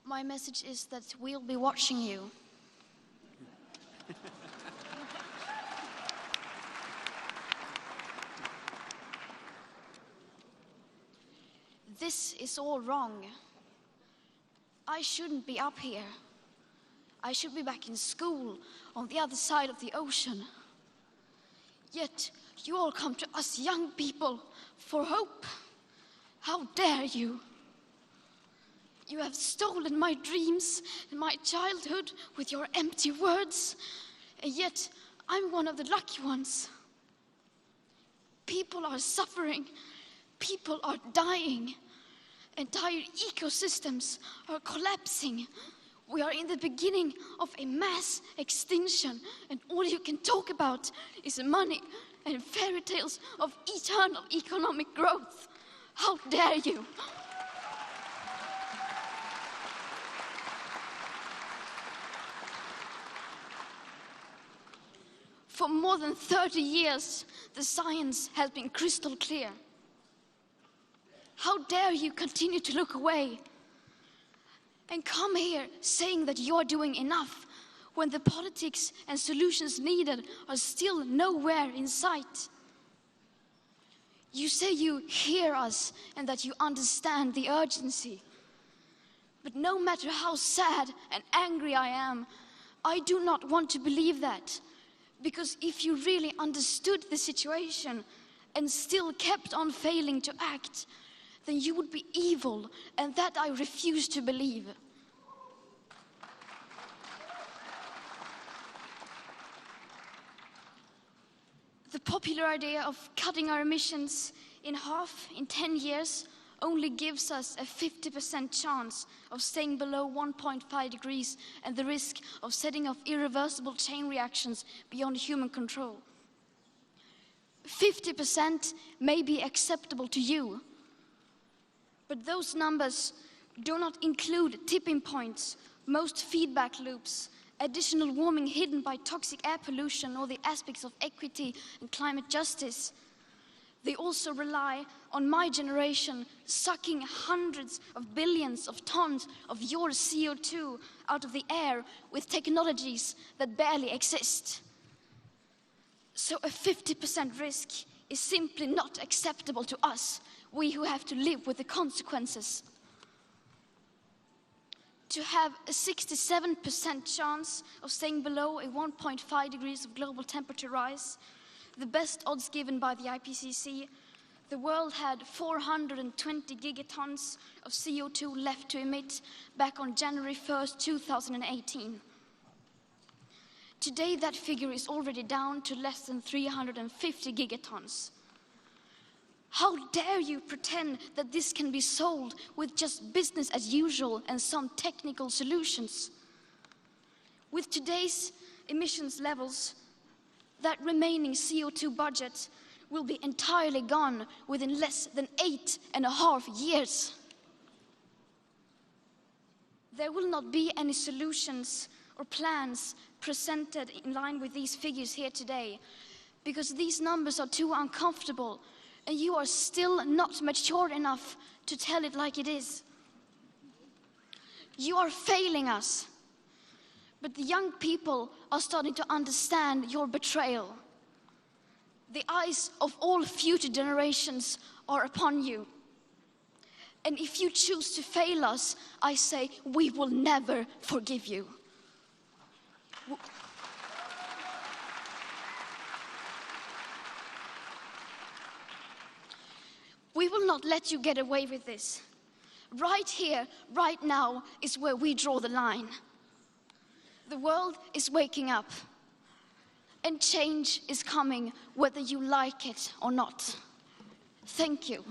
My message is that we'll be watching you. This is all wrong. I shouldn't be up here. I should be back in school on the other side of the ocean. Yet you all come to us young people for hope. How dare you? You have stolen my dreams and my childhood with your empty words, and yet I'm one of the lucky ones. People are suffering, people are dying, entire ecosystems are collapsing. We are in the beginning of a mass extinction, and all you can talk about is money and fairy tales of eternal economic growth. How dare you? For more than 30 years, the science has been crystal clear. How dare you continue to look away and come here saying that you're doing enough when the politics and solutions needed are still nowhere in sight? You say you hear us and that you understand the urgency. But no matter how sad and angry I am, I do not want to believe that. Because if you really understood the situation and still kept on failing to act, then you would be evil, and that I refuse to believe. The popular idea of cutting our emissions in half in 10 years only gives us a 50% chance of staying below 1.5 degrees and the risk of setting off irreversible chain reactions beyond human control. 50% may be acceptable to you, but those numbers do not include tipping points, most feedback loops, additional warming hidden by toxic air pollution, or the aspects of equity and climate justice. They also rely on my generation sucking hundreds of billions of tons of your CO2 out of the air with technologies that barely exist. So a 50% risk is simply not acceptable to us, we who have to live with the consequences. To have a 67% chance of staying below a 1.5 degrees of global temperature rise, the best odds given by the IPCC, the world had 420 gigatons of CO2 left to emit back on January 1st, 2018. Today, that figure is already down to less than 350 gigatons. How dare you pretend that this can be solved with just business as usual and some technical solutions? With today's emissions levels, that remaining CO2 budget will be entirely gone within less than 8.5 years. There will not be any solutions or plans presented in line with these figures here today, because these numbers are too uncomfortable, and you are still not mature enough to tell it like it is. You are failing us, but the young people are starting to understand your betrayal. The eyes of all future generations are upon you. And if you choose to fail us, I say we will never forgive you. We will not let you get away with this. Right here, right now, is where we draw the line. The world is waking up, and change is coming whether you like it or not. Thank you.